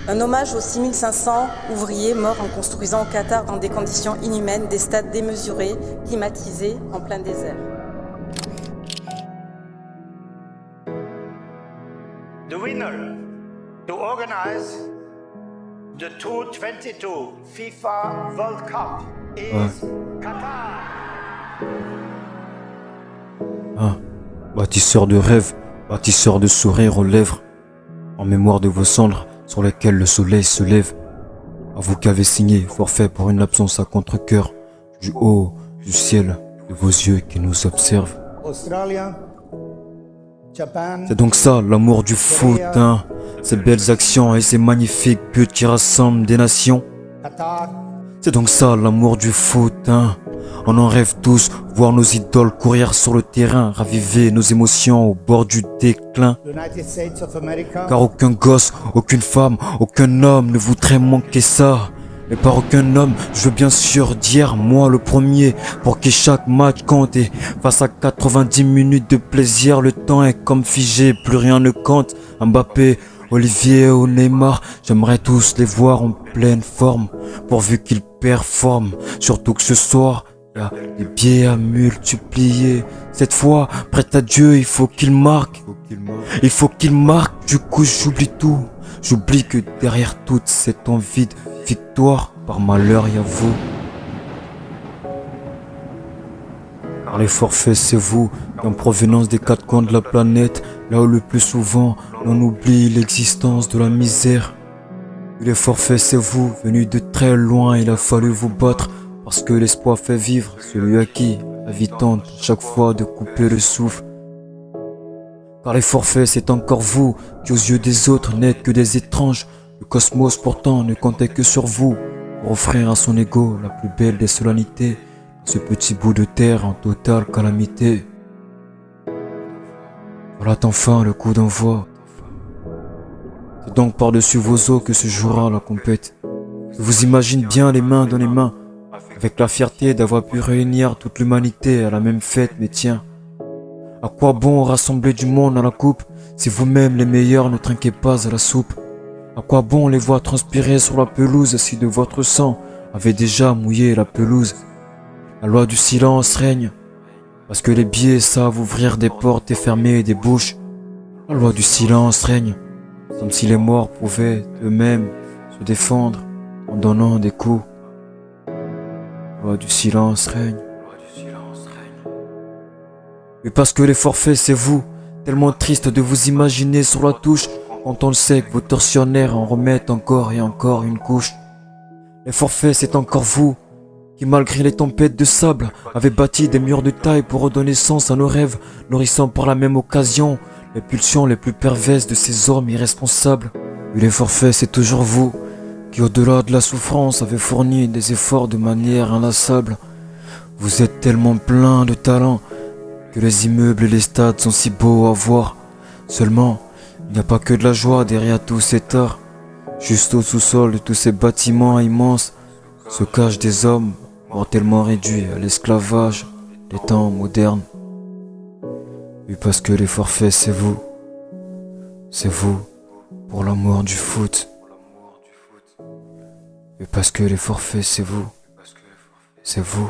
Un hommage aux 6500 ouvriers morts en construisant au Qatar dans des conditions inhumaines des stades démesurés, climatisés, en plein désert. The winner to organize the 2022 FIFA World Cup is Qatar. Bâtisseur de rêves, bâtisseur de sourires aux lèvres, en mémoire de vos cendres sur lesquelles le soleil se lève. À vous qui avez signé forfait pour une absence à contre-cœur, du haut du ciel de vos yeux qui nous observent. Australia, Japan. C'est donc ça l'amour du foot, hein. Ces belles actions et ces magnifiques buts qui rassemblent des nations. Qatar. C'est donc ça l'amour du foot, hein. On en rêve tous, voir nos idoles courir sur le terrain, raviver nos émotions au bord du déclin. United States of America. Car aucun gosse, aucune femme, aucun homme ne voudrait manquer ça. Mais par aucun homme, je veux bien sûr dire moi le premier, pour que chaque match compte. Et face à 90 minutes de plaisir, le temps est comme figé, plus rien ne compte. Mbappé, Olivier ou Neymar, j'aimerais tous les voir en pleine forme, pourvu qu'ils performent. Surtout que ce soir, il y a des billets à multiplier. Cette fois, prêt à Dieu, il faut qu'il marque. Il faut qu'il marque, du coup j'oublie tout. J'oublie que derrière toute cette envie de victoire, par malheur il y a vous. Car les forfaits c'est vous, et en provenance des quatre coins de la planète, là où le plus souvent l'on oublie l'existence de la misère. Et les forfaits c'est vous, venus de très loin, il a fallu vous battre, parce que l'espoir fait vivre celui à qui la vie tente chaque fois de couper le souffle. Car les forfaits c'est encore vous, qui aux yeux des autres n'êtes que des étranges. Le cosmos pourtant ne comptait que sur vous, pour offrir à son ego la plus belle des solennités, ce petit bout de terre en totale calamité. Voilà enfin le coup d'envoi. C'est donc par-dessus vos os que se jouera la compète. Je vous imagine bien les mains dans les mains, avec la fierté d'avoir pu réunir toute l'humanité à la même fête, mais tiens, à quoi bon rassembler du monde à la coupe, si vous-même les meilleurs ne trinquez pas à la soupe? À quoi bon les voir transpirer sur la pelouse si de votre sang avait déjà mouillé la pelouse? La loi du silence règne, parce que les biais savent ouvrir des portes et fermer des bouches. La loi du silence règne, comme si les morts pouvaient eux-mêmes se défendre en donnant des coups. La loi du silence règne. Mais parce que les forfaits c'est vous, tellement triste de vous imaginer sur la touche, quand on le sait que vos tortionnaires en remettent encore et encore une couche. Les forfaits c'est encore vous, qui malgré les tempêtes de sable, avez bâti des murs de taille pour redonner sens à nos rêves, nourrissant par la même occasion les pulsions les plus perverses de ces hommes irresponsables. Et les forfaits c'est toujours vous, qui au-delà de la souffrance avez fourni des efforts de manière inlassable. Vous êtes tellement plein de talent, que les immeubles et les stades sont si beaux à voir. Seulement, il n'y a pas que de la joie derrière tout cet art. Juste au sous-sol de tous ces bâtiments immenses se cachent des hommes mortellement réduits à l'esclavage des temps modernes. Et parce que les forfaits c'est vous pour l'amour du foot. Et parce que les forfaits c'est vous, c'est vous.